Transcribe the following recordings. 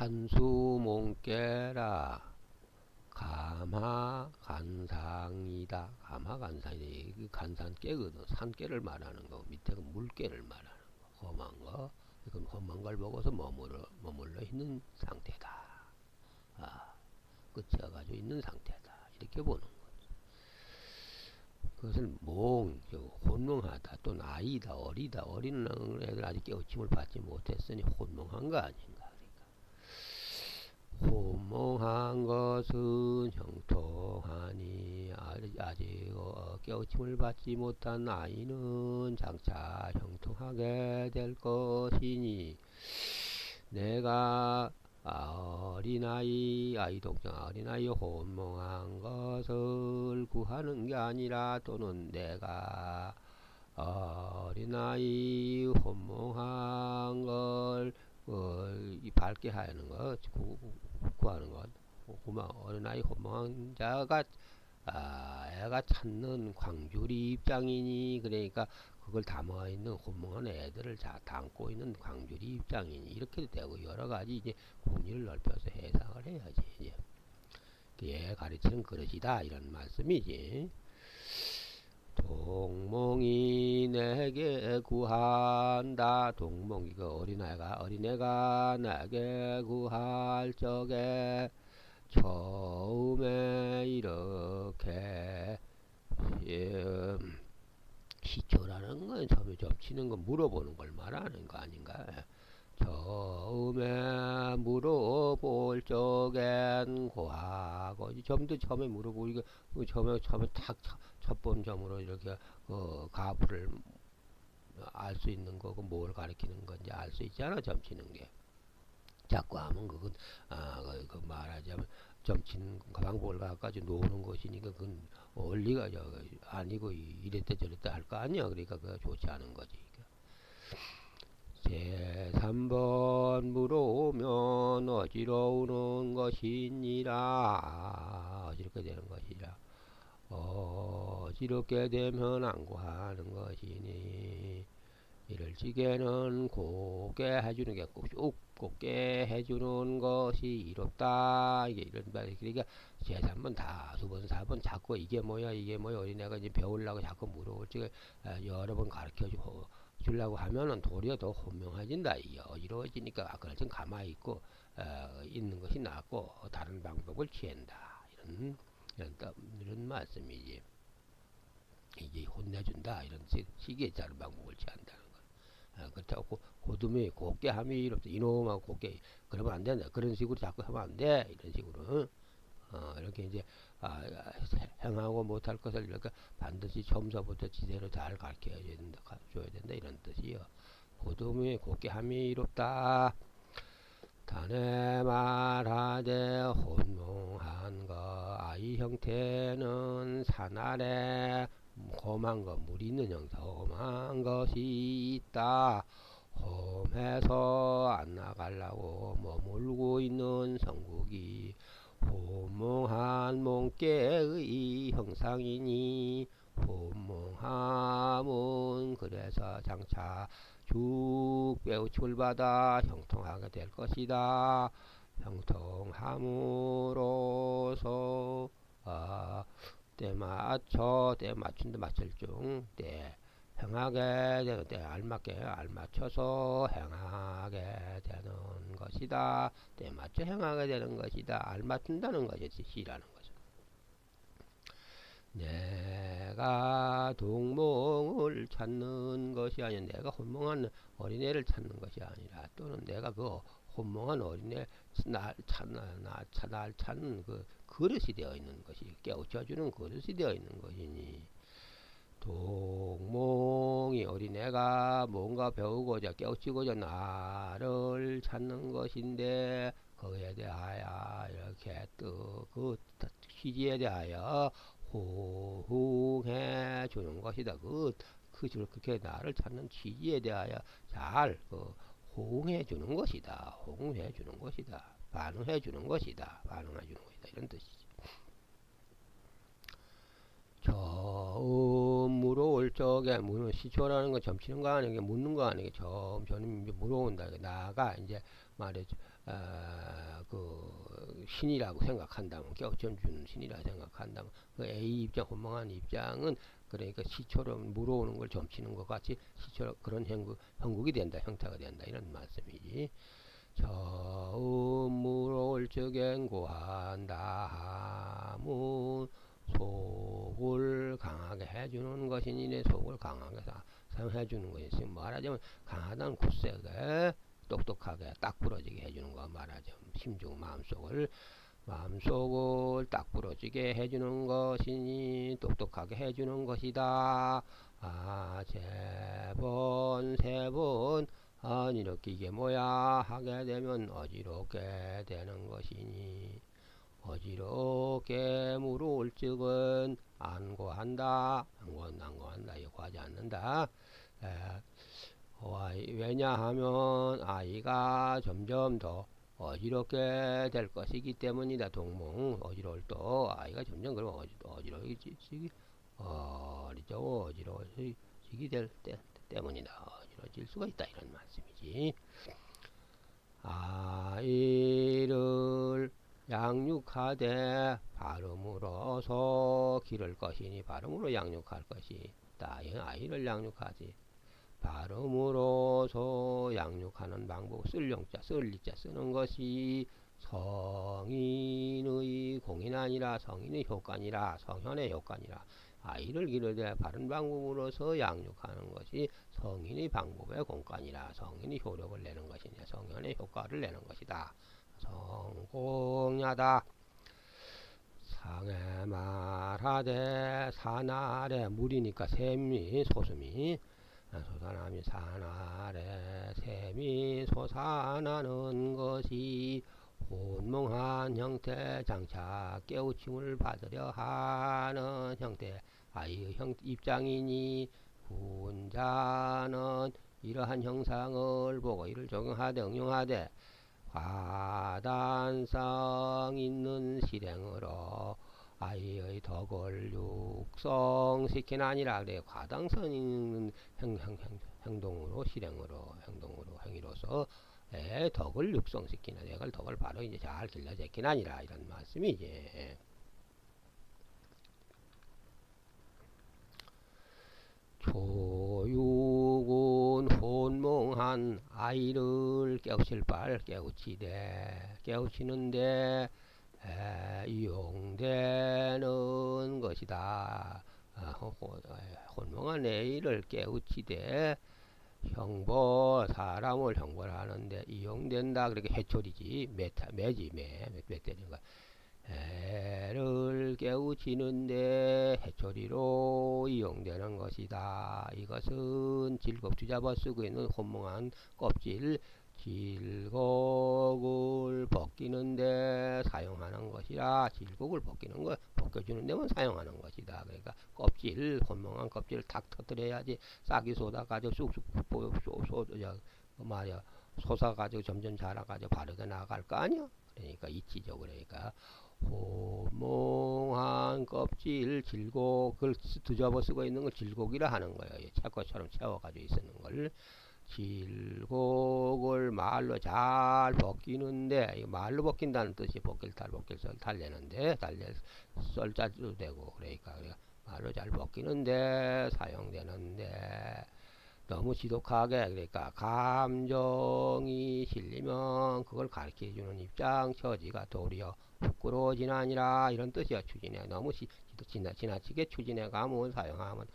산수몽깨라 감하간상이다. 감하간상이 그 간산깨거든. 산깨를 말하는 거, 밑에 그 물깨를 말하는 거, 험한 거. 이건 험한 걸 보고서 머물러 있는 상태다. 아, 끝이어가지고 있는 상태다. 이렇게 보는 거. 그것은 혼몽하다, 또 나이다, 어리다. 어린 애들 아직 깨우침을 받지 못했으니 혼몽한 거 아닌가. 혼몽한 것은 형통하니 아직 깨우침을 받지 못한 아이는 장차 형통하게 될 것이니 내가 어린아이 아이동정 어린아이 혼몽한 것을 구하는 게 아니라 또는 내가 어린아이 혼몽한 걸 밝게 하는 것 구하는 것. 어린아이 혼몽한 자가 애가 찾는 광주리 입장이니, 그러니까 그걸 담아있는 혼몽한 애들을 담고 있는 광주리 입장이니, 이렇게 되고 여러가지 이제 공리를 넓혀서 해석을 해야지. 이제 그에 가르치는 그릇이다, 이런 말씀이지. 동몽이 내게 구한다. 동몽이 그 어린애가 내게 구할 적에 처음에 이렇게 시초라는 건 처음에 점치는 거 물어보는 걸 말하는 거 아닌가. 처음에 물어볼 적엔 고하고 점도 처음에 물어보니까 처음에 탁 첫 번점으로 이렇게 가부를 알 수 있는 거고 뭘 가리키는 건지 알 수 있잖아. 점치는 게 자꾸 하면 그건 그 말하자면 점치는 방법을 갖가지고 노는 것이니까 그건 원리가 아니고 이랬다 저랬다 할 거 아니야. 그러니까 그거 좋지 않은 거지. 제3번 물어오면 어지러우는 것이니라. 어지럽게 되는 것이라. 어지럽게 되면 안 구하는 것이니 이럴 적에는 곱게 해주는 게 쭉 곱게 해주는 것이 이롭다. 이게 이런 말. 그러니까 제3번 다두 번, 4번 자꾸 이게 뭐야 어린애가 이제 배우려고 자꾸 물어볼 적에 여러 번 가르쳐 주려고 하면은 도리어 더 혼명해진다. 어지러워지니까 그럴 땐 가만히 있고 있는 것이 낫고 다른 방법을 취한다. 이런 말씀이지. 이제 혼내준다. 이런 식의 다른 방법을 취한다는 거. 그렇다고 고dum이 곱게 함이 이롭다. 이놈하고 곱게 그러면 안 된다. 그런 식으로 자꾸 하면 안 돼. 이런 식으로 이렇게 이제 행하고 못할 것을 이렇게 반드시 처음서부터 지대로 잘 가르쳐 줘야 된다. 이런 뜻이요. 고dum이 곱게 함이 이롭다. 단에 말하되 혼몽한 거 아이 형태는 산 아래 험한 거 물 있는 형태 험한 것이 있다. 험해서 안 나가려고 머물고 있는 성국이 혼몽한 몸께의 형상이니 혼몽함은 그래서 장차 쭉 배우침을 받아 형통하게 될 것이다. 형통함으로써 때 맞춘다 맞출 때 행하게 되는 때 알맞춰서 행하게 되는 것이다. 때 맞춰 행하게 되는 것이다. 알맞춘다는 것이 시라는 거죠. 내가 동몽을 찾는 것이 아니라 내가 혼몽한 어린애를 찾는 것이 아니라 또는 내가 그 혼몽한 어린애 날 찾는 그 그릇이 되어 있는 것이 깨우쳐주는 그릇이 되어 있는 것이니 동몽이 어린애가 뭔가 배우고자 깨우치고자 나를 찾는 것인데 그에 대하여 이렇게 또 그 취지에 대하여 호응해 주는 것이다. 그렇게 나를 찾는 취지에 대하여 잘 호응해 주는 것이다. 호응해 주는 것이다. 반응해 주는 것이다. 반응해 주는 것이다. 이런 뜻이지. 처음으로 올 적에 시초라는 건 점치는 거 아니게 묻는 거 아니게 점점 이제 물어온다. 나가 이제 말이죠. 그 신이라고 생각한다면 깨우쳐 주는 신이라고 생각한다면 그 A 입장 혼몽한 입장은 그러니까 시초로 물어오는 걸 점치는 것 같이 시초 그런 형국이 된다, 형태가 된다 이런 말씀이지. 처음으로 올 적엔 고한다 하문 속을 강하게 해주는 것이니 내 속을 강하게 사용해주는 것이 지금 말하자면 강하다는 굳세게 똑똑하게 딱 부러지게 해주는 거 말하자면 심중 마음속을 딱 부러지게 해주는 것이니 똑똑하게 해주는 것이다. 세번 세번 이렇게 이게 뭐야 하게 되면 어지럽게 되는 것이니 어지럽게 물어올 적은 안고한다. 안고한다. 이거 구하지 않는다. 왜냐하면 아이가 점점 더 어지럽게 될 것이기 때문이다. 동몽 어지러울 때 아이가 점점 그러면 어지러워지기 어지러워지기 될 때문이다. 어지러질 수가 있다 이런 말씀이지. 아이를 양육하되 발음으로서 기를 것이니 발음으로 양육할 것이 아이를 양육하지 발음으로서 양육하는 방법 쓸용자 쓸리자 쓰는 것이 성인의 공인 아니라 성인의 효과니라 성현의 효과니라 아이를 기르되 바른 방법으로서 양육하는 것이 성인의 방법의 공간이라 성인의 효력을 내는 것이냐 성현의 효과를 내는 것이다. 성공야다. 상해 말하되 산아래 물이니까 샘이 소수미 솟아나미 산아래 샘이 솟아나는 것이 혼몽한 형태 장차 깨우침을 받으려 하는 형태 아이의 입장이니 군자는 이러한 형상을 보고 이를 적용하되 응용하되 과단성 있는 실행으로 아이의 덕을 육성시키는 아니라 그래 과단성 있는 행동으로 실행으로 행위로서 덕을 육성시키는 내가 덕을 바로 이제 잘 길러제키는 아니라 이런 말씀이지. 조육은 혼몽한 아이를 깨우칠 바 깨우치는데 이용되는 것이다. 혼몽한 아이를 깨우치되 형벌 사람을 형벌하는데 이용된다. 그렇게 해초리지 매지 매 때리는 거. 애를 깨우치는데 해초리로 이용되는 것이다. 이것은 질곡 뒤잡아 쓰고 있는 혼몽한 껍질 질곡을 벗기는데 사용하는 것이라 질곡을 벗겨주는 데만 사용하는 것이다. 그러니까 껍질 혼몽한 껍질을 탁 터뜨려야지 싹이 쏟아가지고 쑥쑥 솟아가지고 점점 자라가지고 바르게 나갈 거 아니야. 그러니까 이치적으로 그러니까 호몽한 껍질 질곡을 뒤집어 쓰고 있는 걸 질곡이라 하는 거예요. 채꽃처럼 채워가지고 있는 걸 질곡을 말로 잘 벗기는데 말로 벗긴다는 뜻이 벗길 달래는데 썰자도 되고 그러니까 말로 잘 벗기는데 사용되는데 너무 지독하게 그러니까 감정이 실리면 그걸 가르쳐주는 입장 처지가 도리어 부끄러워지나 아니라 이런 뜻이야. 추진해 너무 지나치게 추진해 가면 사용하면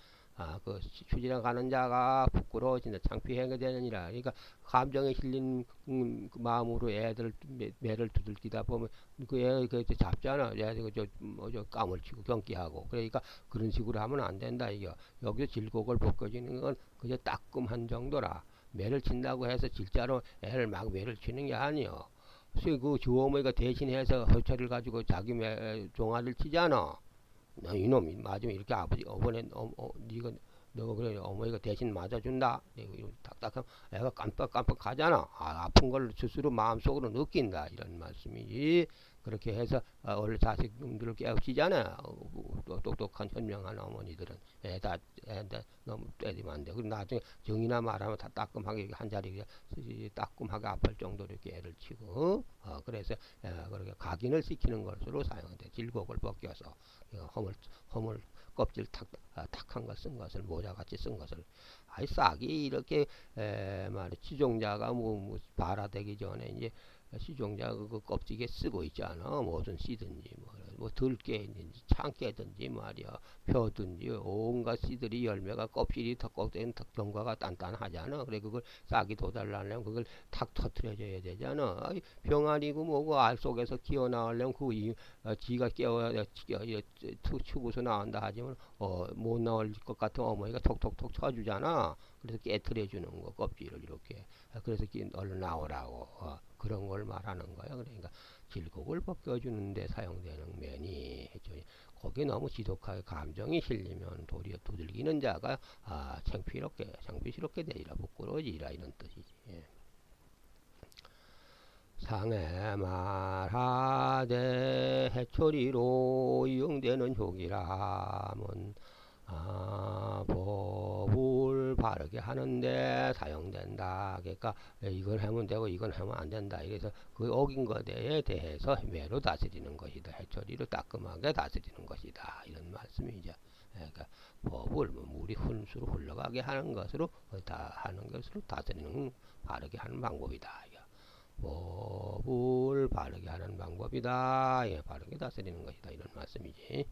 그 추진해 가는 자가 부끄러워진다 창피하게 되느니라. 그러니까 감정에 실린 그 마음으로 애들 매를 두들기다 보면 그 애 그 잡잖아. 애들 저 까물치고 경기하고 그러니까 그런 식으로 하면 안 된다. 이게 여기서 질곡을 벗겨지는 건 그저 따끔한 정도라. 매를 친다고 해서 진짜로 애를 막 매를 치는 게 아니요. 그 주어머니가 대신해서 허차를 가지고 자기 종아리를 치잖아. 이놈이 맞으면 이렇게 아버지 네가 너가 그래 어머니가 대신 맞아준다. 이거 딱딱하면 애가 깜빡깜빡 가잖아. 아픈 걸 스스로 마음속으로 느낀다 이런 말씀이지. 그렇게 해서 원래 자식들을 깨우치잖아. 또 똑똑한 현명한 어머니들은 애한테 너무 때리면 안 돼. 그리고 나중에 정이나 말하면 다 따끔하게 한 자리 따끔하게 아플 정도로 이렇게 애를 치고 그래서 그렇게 각인을 시키는 것으로 사용돼. 질곡을 벗겨서 허물 껍질 탁한 걸 쓴 것을 모자같이 쓴 것을 아이 싹이 이렇게 말이 치종자가 뭐 발화되기 전에 이제 시종자 그 껍질에 쓰고 있잖아. 무슨 씨든지 뭐 들깨든지 참깨든지 말이야 벼든지 온갖 씨들이 열매가 껍질이 턱껍데기는 턱경과가 단단하잖아. 그래 그걸 싹이 도달하려면 그걸 탁 터트려줘야 되잖아. 아이, 병아리고 뭐고 알 속에서 기어 나오려면 지가 깨워야 추고서 나온다 하지만 못 나올 것 같은 어머니가 톡톡톡 쳐주잖아. 그래서 깨트려 주는 거 껍질을 이렇게 그래서 얼른 나오라고 그런 걸 말하는 거야. 그러니까 질곡을 벗겨주는데 사용되는 면이 거기에 너무 지독하게 감정이 실리면 도리어 두들기는 자가 창피스럽게 되리라 부끄러워지리라 이런 뜻이지. 예. 상해 말하되 해초리로 이용되는 효기라면 법을 바르게 하는데 사용된다. 그러니까 이건 하면 되고 이건 하면 안 된다. 이래서 그 어긴 것에 대해서 매로 다스리는 것이다. 해초리로 따끔하게 다스리는 것이다. 이런 말씀이죠. 그러니까 법을 물이 훈수로 흘러가게 하는 것으로 다스리는 바르게 하는 방법이다. 법을 바르게 하는 방법이다. 예, 바르게 다스리는 것이다. 이런 말씀이지.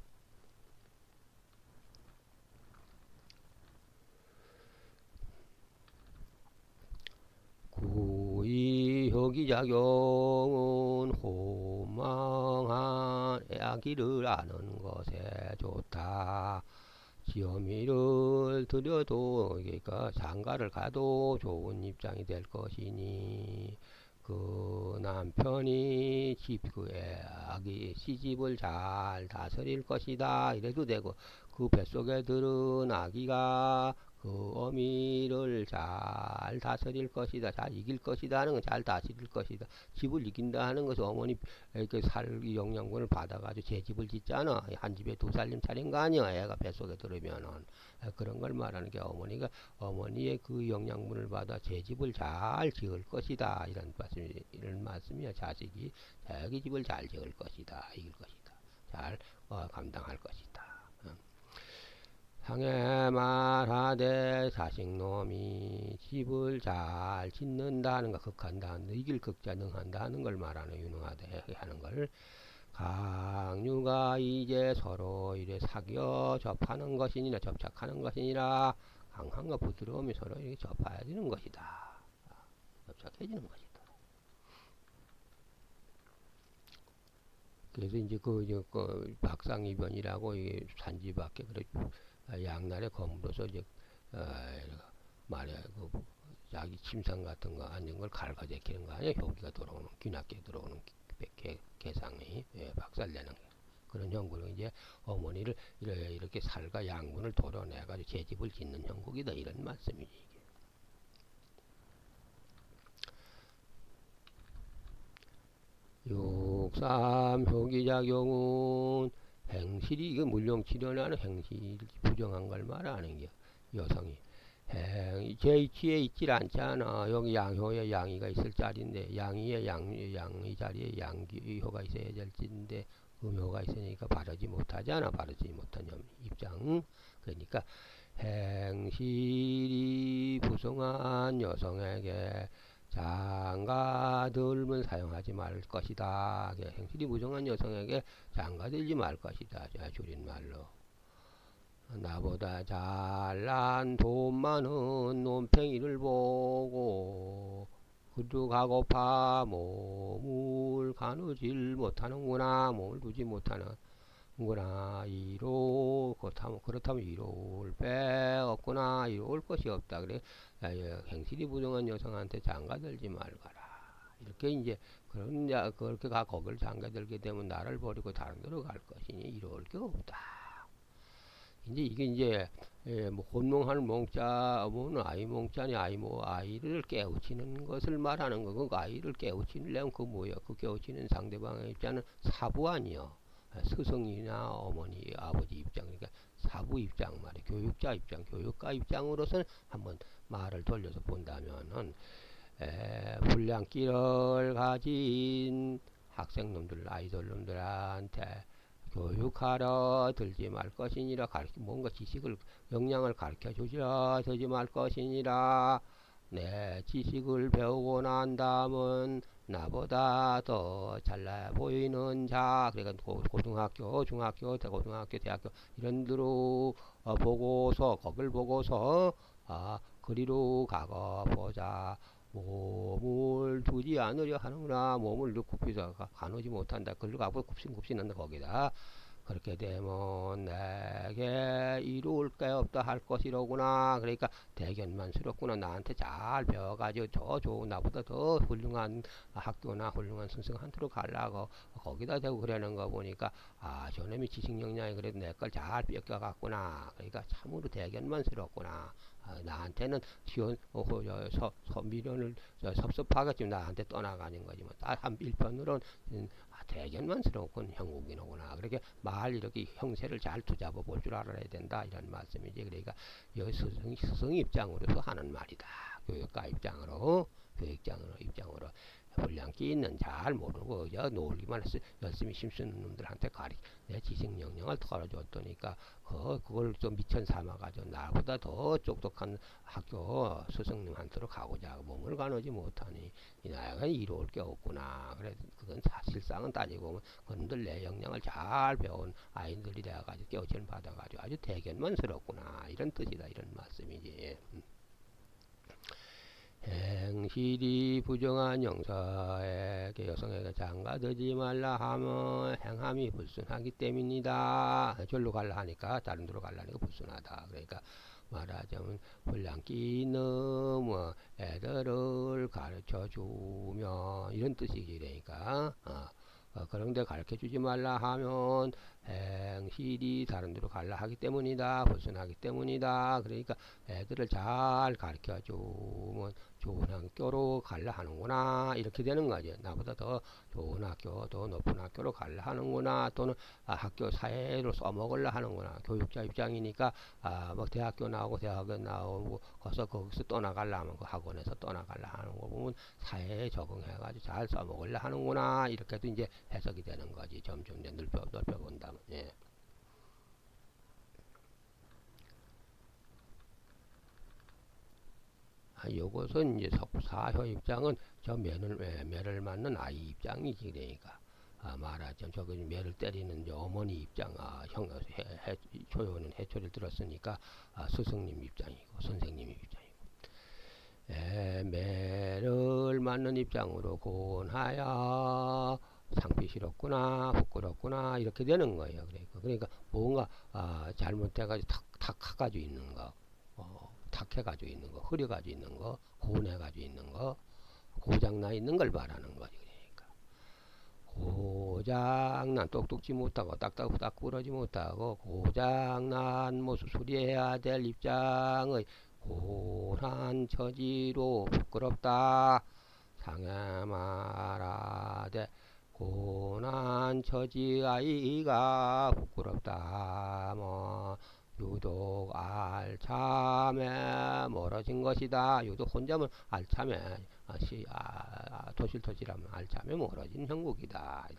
구이 혁이작용은 호망한 애기를 아는 것에 좋다. 시어미를 들여도 그러니까 장가를 가도 좋은 입장이 될 것이니 그 남편이 그 아기 시집을 잘 다스릴 것이다 이래도 되고 그 뱃속에 들은 아기가 그 어미를 잘 다스릴 것이다 잘 이길 것이다 하는 건 잘 다스릴 것이다 집을 이긴다 하는 것은 어머니 그 살 영양분을 받아가지고 제 집을 짓잖아 한 집에 두 살림 차린 거 아니야 애가 뱃속에 들으면은 그런 걸 말하는 게 어머니의 그 영양분을 받아 제 집을 잘 지을 것이다 이런 말씀이야. 자식이 자기 집을 잘 지을 것이다 이길 것이다 잘 감당할 것이다. 상해 말하되 자식놈이 집을 잘 짓는다는 거 극한다 이길 극자 능한다는 걸 말하는 유능하다 하는 걸 강류가 이제 서로 이래 사귀어 접하는 것이니라 접착하는 것이니라 강함과 부드러움이 서로 이렇게 접해지는 것이다. 접착해지는 것이다. 그래서 이제 그 박상이변이라고 이 산지 밖에 그래 양날에 거물어서 이제 말해 그 자기 침상 같은 거 앉은 걸 갈가제키는 거 아니야 효기가 들어오는 귀납게 들어오는 개상이 박살내는 게 그런 형국을 이제 어머니를 이렇게 살과 양분을 도려내가지고 제 집을 짓는 형국이다 이런 말씀이지. 육삼 효기작용은 행실이 이거 물령치료하는 행실 부정한 걸 말하는 게 여성이 제 위치에 있질 않잖아. 여기 양효에 양이가 있을 자리인데 양이에 양이 자리에 양효가 있어야 될 지인데 음효가 있으니까 바르지 못하잖아. 바르지 못한 입장. 그러니까 행실이 부성한 여성에게 장가들면 사용하지 말 것이다. 행실이 부정한 여성에게 장가들지 말 것이다. 줄임말로. 나보다 잘난 돈 많은 논팽이를 보고 그도 가고파 몸을 가누질 못하는구나. 몸을 두지 못하는구나. 그렇다면 이로울 배 없구나. 이로울 것이 없다. 그래 행실이 부정한 여성한테 장가들지 말거라. 이렇게 이제 그렇게 거길 장가들게 되면 나를 버리고 다른 데로 갈 것이니 이로울 게 없다. 이제 이게 이제 뭐 혼몽하는 몽자 뭐는 아이 몽자니 아이 뭐 아이를 깨우치는 것을 말하는 거. 그 아이를 깨우치려면 그 뭐야? 그 깨우치는 상대방의 입장은 사부 아니요. 스승이나 어머니 아버지 입장 그러니까 사부 입장 말이야. 교육자 입장 교육가 입장으로서는 한번 말을 돌려서 본다면은 불량기를 가진 학생놈들 아이돌놈들한테 교육하러 들지 말 것이니라 뭔가 지식을 역량을 가르쳐 주시라 들지 말 것이니라 내 지식을 배우고 난 다음은 나보다 더 잘나 보이는 자 그러니까 고등학교 중학교 고등학교 대학교 이런 데로 보고서 거길 보고서 그리로 가고 보자 몸을 두지 않으려 하는구나 몸을 굽히서 가누지 못한다 그리로 가고 굽신굽신한다 거기다 그렇게 되면 내게 이룰 게 없다 할 것이로구나 그러니까 대견만스럽구나 나한테 잘 배워가지고 저 좋은 나보다 더 훌륭한 학교나 훌륭한 선생한테로 가려고 거기다 대고 그러는 거 보니까 저놈이 지식 역량이 그래도 내 걸 잘 뺏겨갔구나 그러니까 참으로 대견만스럽구나 나한테는 미련을 섭섭하겠지만 나한테 떠나가는 거지만 한 일편으로는 대견만스럽군 형국이노구나 그렇게 말 이렇게 형세를 잘 투잡아 볼 줄 알아야 된다 이런 말씀이지 그러니까 여기 스승 입장으로서 하는 말이다 교육가 입장으로 입장으로 분량기 있는 잘 모르고 놀기만 해서 열심히 힘쓰는 놈들한테 내 지식 역량을 털어줬더니까 그걸 좀 미천 삼아가지고 나보다 더 똑똑한 학교 스승님한테로 가고자 몸을 가누지 못하니 이 나이가 이로울 게 없구나. 그래 그건 사실상은 따지고 보면 그놈들 내 역량을 잘 배운 아이들이 돼가지고 깨우침을 받아가지고 아주 대견만스럽구나 이런 뜻이다 이런 말씀이지. 행실이 부정한 영사에게 여성에게 장가들지 말라 하면 행함이 불순하기 때문이다. 절로 갈라 하니까 다른 데로 갈라니까 불순하다. 그러니까 말하자면 불량기 너무 애들을 가르쳐 주면 이런 뜻이지 그러니까 그런데 가르쳐 주지 말라 하면 행실이 다른 데로 갈라 하기 때문이다. 불순하기 때문이다. 그러니까 애들을 잘 가르쳐 주면 좋은 학교로 갈라 하는구나 이렇게 되는 거지. 나보다 더 좋은 학교 더 높은 학교로 갈라 하는구나 또는 학교 사회로 써먹으려 하는구나 교육자 입장이니까 뭐 대학교 나오고 거기서 떠나갈라 하면 그 학원에서 떠나갈라 하는 거 보면 사회에 적응해가지고 잘 써먹으려 하는구나 이렇게도 이제 해석이 되는 거지. 점점 이제 넓혀본다면 예. 요것은 이제 사효 입장은 저 매를 맞는 아이 입장이지 그러니까 말하자면 저기 매를 때리는 어머니 입장 초요는 해초를 들었으니까 스승님 입장이고 선생님 입장이고 매를 맞는 입장으로 고운하여 창피스럽구나 부끄럽구나 이렇게 되는 거예요. 그러니까 뭔가 잘못돼가지고 탁해가지고 있는 거 탁해가지고 있는 거 흐려가지고 있는 거 고운해가지고 있는 거 고장나 있는 걸 말하는 거지. 그러니까 고장난 똑똑지 못하고 딱딱 구러지 못하고 고장난 모습 수리해야 될 입장의 고난 처지로 부끄럽다. 상해 말하되 고난 처지 아이가 부끄럽다. 뭐 유독 알참에 멀어진 것이다. 유독 혼자면 알참에 토실토실하면 알참에 멀어진 형국이다.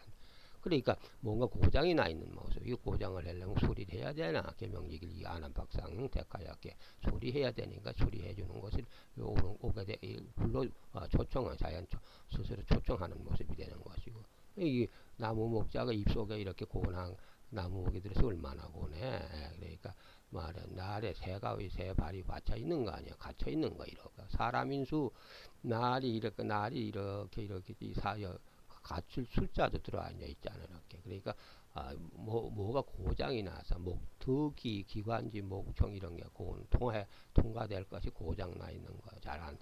그러니까 뭔가 고장이 나 있는 모습. 이 고장을 내려면 수리를 해야 되나? 계명직일 안한박상 대가야께 수리해야 되니까 수리해 주는 것을 오게 돼 불러 초청한 자연 스스로 초청하는 모습이 되는 것이고 이 나무 목자가 입속에 이렇게 고운한 나무 목이 들어서 얼마나 고네. 그러니까 말은 날에 새가 새 발이 받쳐 있는 거 아니야? 갇혀 있는 거 이렇게 사람인수 날이 이렇게 이 사여 갖출 숫자도 들어앉아 있잖아요. 이렇게. 그러니까 뭐가 고장이 나서 목특이 기관지 목청 이런 게 통과될 것이 고장 나 있는 거 잘안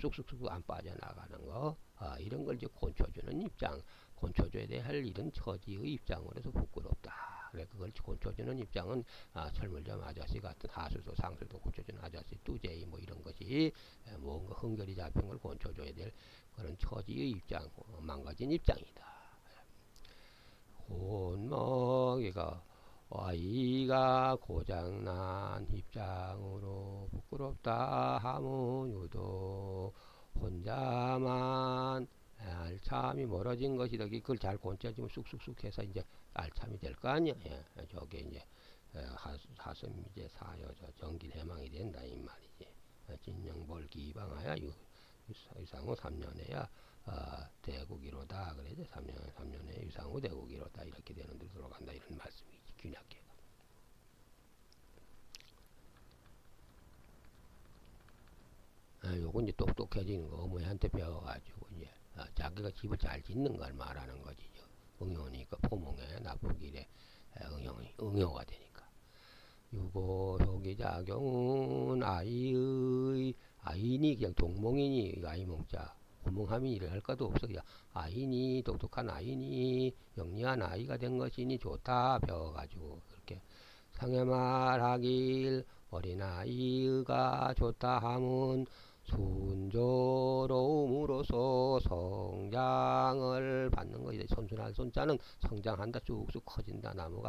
쑥쑥쑥 안 빠져나가는 거 이런 걸 이제 곤쳐주는 입장 곤쳐줘야 될 이런 처지의 입장으로서 부끄럽다. 그래 그걸 고쳐주는 입장은 철물점 아저씨 같은 하수도 상수도 고쳐주는 아저씨 뚜제이 뭐 이런 것이 뭔가 흥결이 잡힌 걸 고쳐줘야 될 그런 처지의 입장, 망가진 입장이다. 곤먹이가 아이가 고장난 입장으로 부끄럽다 하면 유도 혼자만 알참이 멀어진 것이다. 그걸 잘 고쳐주면 쑥쑥쑥 해서 이제 알참이 될 거 아니야. 예, 저게 이제 하수미제 사여저 정기대망이 된다 이 말이지. 진영벌기 이방하야 유상후 3년에야 대국이로다. 그래서 3년에 유상후 대국이로다. 이렇게 되는 데로 돌아간다. 이런 말씀이지. 균약계가. 요건 이제 똑똑해지는 거 어머니한테 배워가지고 이제 자기가 집을 잘 짓는 걸 말하는 거지. 응용이니까 포몽에 나쁘길에 응용가 되니까. 요거 효기작용은 아인이 그냥 동몽이니 아이몽자 고몽함이 이래 할 것도 없어. 그냥 아인이 똑똑한 아인이 영리한 아이가 된 것이니 좋다 배워가지고 그렇게 상해 말하길 어린아이가 좋다 함은 순조로움으로써 성장을 받는 것이다. 손순할 손자는 성장한다. 쭉쭉 커진다. 나무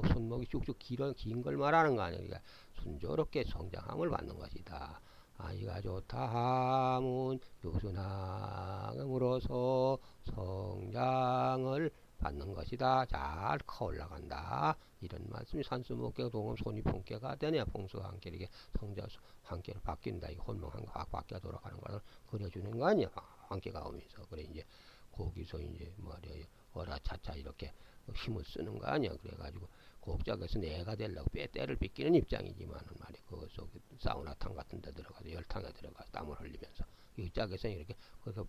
손목이 쭉쭉 긴 걸 말하는 거 아니야. 그러니까 순조롭게 성장함을 받는 것이다. 아이가 좋다 함은 유순함으로써 성장을 받는 것이다. 잘 커 올라간다. 이런 말씀이 산수목계 동음 손이풍계가 되냐. 풍수와 함께 이렇게 성자 함께로 바뀐다. 이 혼몽한 거 바뀌어 돌아가는 걸 그려주는 거 아니야. 함께가 오면서 그래 이제 거기서 이제 말이야 어라차차 이렇게 힘을 쓰는 거 아니야. 그래가지고 곡작에서 내가 되려고 때를 빗기는 입장이지만은 말이야 그 속에 사우나탕 같은 데 들어가서 열탕에 들어가서 땀을 흘리면서 이 짝에서 이렇게 그래서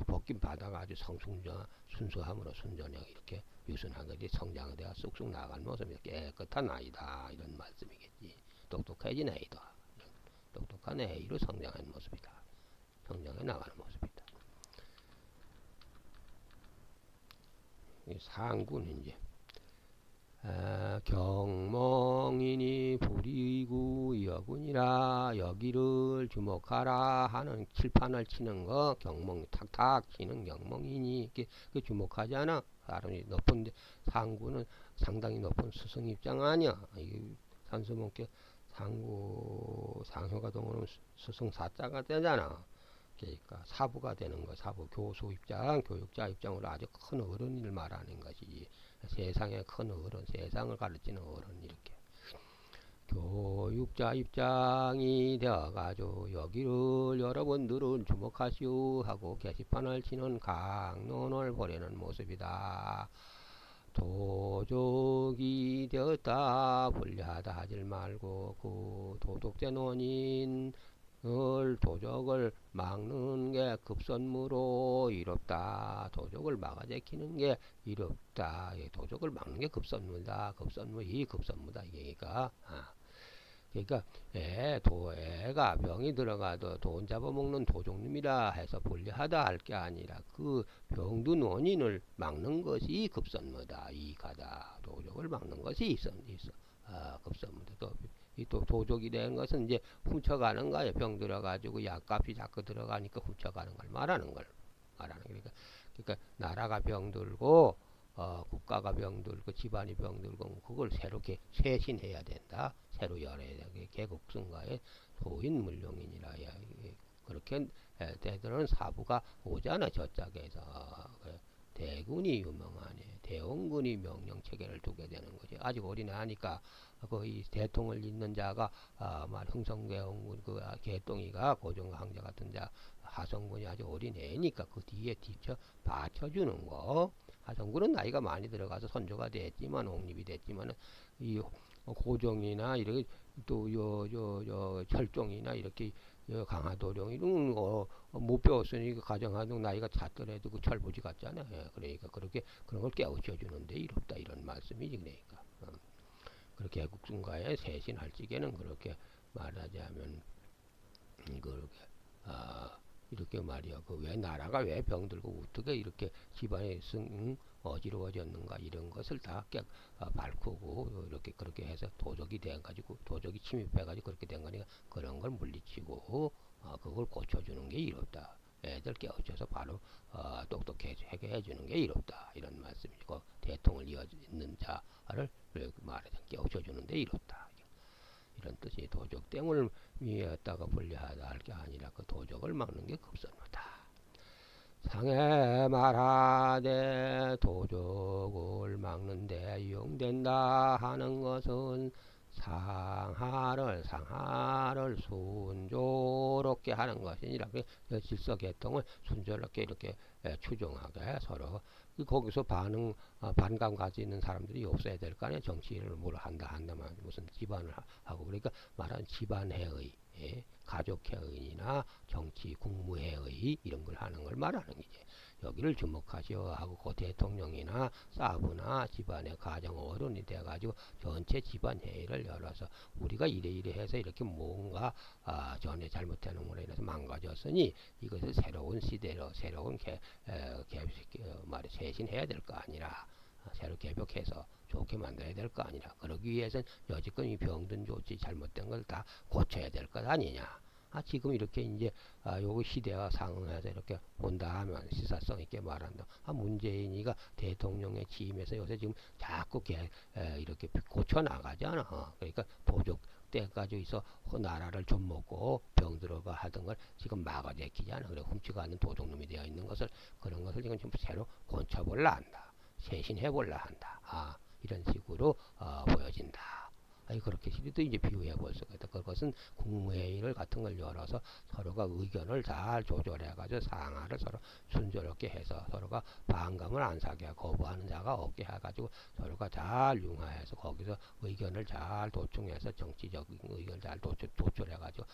벗김 받아가지고 순수함으로 순전히 이렇게 유순하게 성장에 대해 쑥쑥 나가는 모습이 깨끗한 아이다. 이런 말씀이겠지. 똑똑해진 아이다. 똑똑한 아이로 성장하는 모습이다. 성장해 나가는 모습이다. 이 상구는 이제 경몽이니 불이구 여군이라 여기를 주목하라 하는 칠판을 치는 거 경몽 탁탁 치는 경몽이니 이렇게 주목하지 않아. 사람이 높은 상구는 상당히 높은 스승 입장 아니야. 산수문께 상구 상효가 동원은 스승 사자가 되잖아. 그러니까 사부가 되는 거, 사부 교수 입장, 교육자 입장으로 아주 큰 어른을 말하는 것이지. 세상의 큰 어른, 세상을 가르치는 어른 이렇게. 교육자 입장이 되어가지고 여기를 여러분들은 주목하시오 하고 게시판을 치는 강론을 보내는 모습이다. 도적이 되었다 불리하다 하질 말고 그 도덕된 원인 도적을 막는 게 급선무로 이롭다. 도적을 막아제키는 게 이롭다. 도적을 막는 게 급선무다. 급선무 급선무다. 얘기가 그러니까 애가 병이 들어가도 돈 잡아먹는 도적놈이라 해서 불리하다 할 게 아니라 그 병든 원인을 막는 것이 급선무다. 이가다. 도적을 막는 것이 있어. 급선무다. 또 도적이 된 것은 이제 훔쳐가는 거예요. 병 들어가지고 약값이 자꾸 들어가니까 훔쳐가는 걸 말하는 그러니까 나라가 병들고 국가가 병들고 집안이 병들고 그걸 새롭게 쇄신해야 된다. 새로 열어야 돼. 개국승가의 소인 물룡인이라 그렇게 때들은 사부가 오잖아. 저짝에서 대군이 유명하네. 대원군이 명령체계를 두게 되는 거지. 아직 어린애니까 거의 대통을 잇는 자가 흥성대원군 그 개똥이가 고종과 항자 같은 자 하성군이 아주 어린애니까 그 뒤에 받쳐주는 거. 하성군은 나이가 많이 들어가서 선조가 됐지만 옹립이 됐지만 이 고종이나 이렇게 또 철종이나 이렇게 강화도령 이런 못 배웠으니 가정하던 나이가 잦더라도 그 철부지 같잖아. 그러니까 그렇게 그런 걸 깨우쳐 주는데 이롭다 이런 말씀이지. 그러니까 그렇게 애국순가에 세신할 적에는 그렇게 말하자면 그렇게 이렇게 말이야. 그 왜 나라가 왜 병들고 어떻게 이렇게 집안이 어지러워졌는가 이런 것을 다 밝히고 이렇게 그렇게 해서 도적이 돼가지고 도적이 침입해가지고 그렇게 된 거니까 그런 걸 물리치고 그걸 고쳐주는 게 이롭다. 애들 깨우쳐서 바로 똑똑하게 해주는 게 이롭다. 이런 말씀이고 대통을 이어있는 자를 말하자 깨우쳐주는 데 이롭다. 이런 뜻이 도적 땡을 위에다가 분리하다 할 게 아니라 그 도적을 막는 게 급선무다. 상해 말하되 도적을 막는 데 이용된다 하는 것은 상하를 순조롭게 하는 것이니라. 질서 개통을 순조롭게 이렇게 추종하게 서로 거기서 반감 가지는 사람들이 없어야 될 거 아니야. 정치를 뭘 한다만 무슨 집안을 하고 그러니까 말하는 집안회의, 가족회의나 정치 국무회의 이런 걸 하는 걸 말하는 거지. 여기를 주목하시오 하고 그 대통령이나 사부나 집안의 가정 어른이 돼가지고 전체 집안 회의를 열어서 우리가 이래 해서 이렇게 뭔가 전에 잘못되는 거로 인해서 망가졌으니 이것을 새로운 시대로 새로운 쇄신해야 될 거 아니라 새로 개벽해서 좋게 만들어야 될 거 아니라 그러기 위해서는 여지껏 이 병든 조치 잘못된 걸 다 고쳐야 될 것 아니냐. 지금 이렇게 이제 요거 시대와 상응해서 이렇게 본다 하면 시사성 있게 말한다. 문재인이가 대통령에 취임해서 요새 지금 자꾸 이렇게 고쳐 나가잖아. 그러니까 도적 때까지 있어 그 나라를 좀 먹고 병들어가 하던 걸 지금 막아제키잖아. 그래 훔치가 않는 도적놈이 되어 있는 것을 그런 것을 지금 좀 새로 고쳐볼라 한다. 쇄신해볼라 한다. 이런 식으로 보여진다. 그렇게 시리도 이제 비유해 볼 수가 있다. 그것은 국무회의를 같은 걸 열어서 서로가 의견을 잘 조절해가지고 상하를 서로 순조롭게 해서 서로가 반감을 안 사게 하고 거부하는 자가 없게 해가지고 서로가 잘 융화해서 거기서 의견을 잘 도충해서 정치적인 의견을 잘 도출해가지고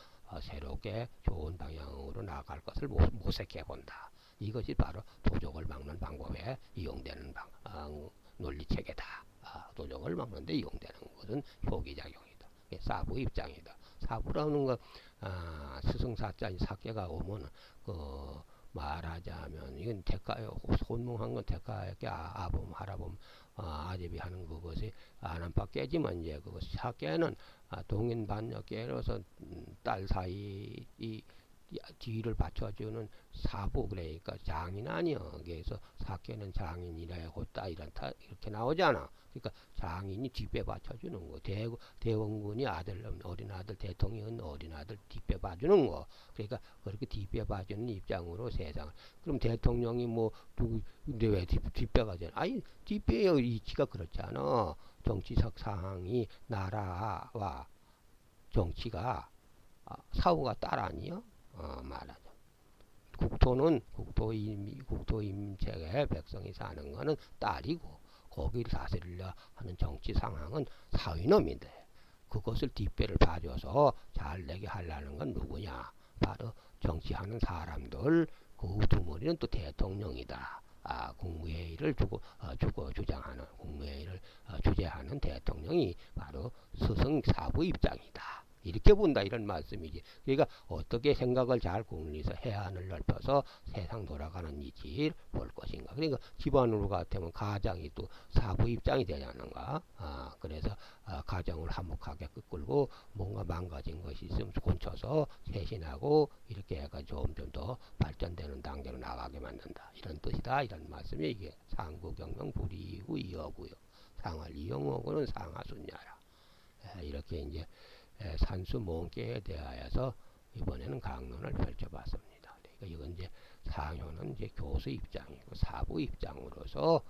새롭게 좋은 방향으로 나아갈 것을 모색해 본다. 이것이 바로 도적을 막는 방법에 이용되는 논리체계다. 도적을 막는데 이용되는 것은 효기작용이다. 사부 입장이다. 사부라는 거 스승사자 사계가 오면 말하자면 이건 대가요. 손뭉한 건 대가에게 아범 하라범 아제비 하는 그것이 안한파 깨지만 이제 그것 사계는 동인 반역 깨로서 딸 사이 이 뒤를 받쳐주는 사부 그러니까 장인 아니여. 그래서 사계는 장인이라 곧다 이렇다 이렇게 나오잖아. 그러니까 장인이 뒷배 받쳐주는 거. 대원군이 어린 아들 대통령은 어린 아들 뒷배 봐주는 거. 그러니까 그렇게 뒷배 봐주는 입장으로 세상을. 그럼 대통령이 뭐 근데 왜 뒷배가 되나? 뒷배의 이치가 그렇잖아. 정치적 상황이 나라와 정치가 사후가 딸 아니요? 말하자. 국토임체에 백성이 사는 거는 딸이고, 거기를 다스리려 하는 정치 상황은 사위놈인데, 그것을 뒷배를 봐줘서 잘 되게 하려는 건 누구냐? 바로 정치하는 사람들, 그 우두머리는 또 대통령이다. 국무회의를 주장하는, 국무회의를 주재하는 대통령이 바로 스승 사부 입장이다. 이렇게 본다 이런 말씀이지. 그러니까 어떻게 생각을 잘 공리해서 해안을 넓혀서 세상 돌아가는 이치를 볼 것인가. 그러니까 집안으로 같으면 가장이 또 사부 입장이 되냐는가. 그래서 가정을 화목하게 끌고 뭔가 망가진 것이 있으면 고쳐서 쇄신하고 이렇게 해가 점점 더 발전되는 단계로 나가게 만든다. 이런 뜻이다. 이런 말씀이 이게 상구경명 불이구 이어구요. 상할 이용어구는 상하순야라. 이렇게 이제 산수 몽계에 대하여서 이번에는 강론을 펼쳐봤습니다. 그러니까 이건 이제 상효는 이제 교수 입장이고 사부 입장으로서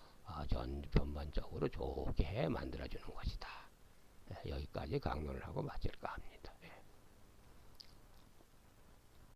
전반적으로 좋게 만들어주는 것이다. 여기까지 강론을 하고 마칠까 합니다.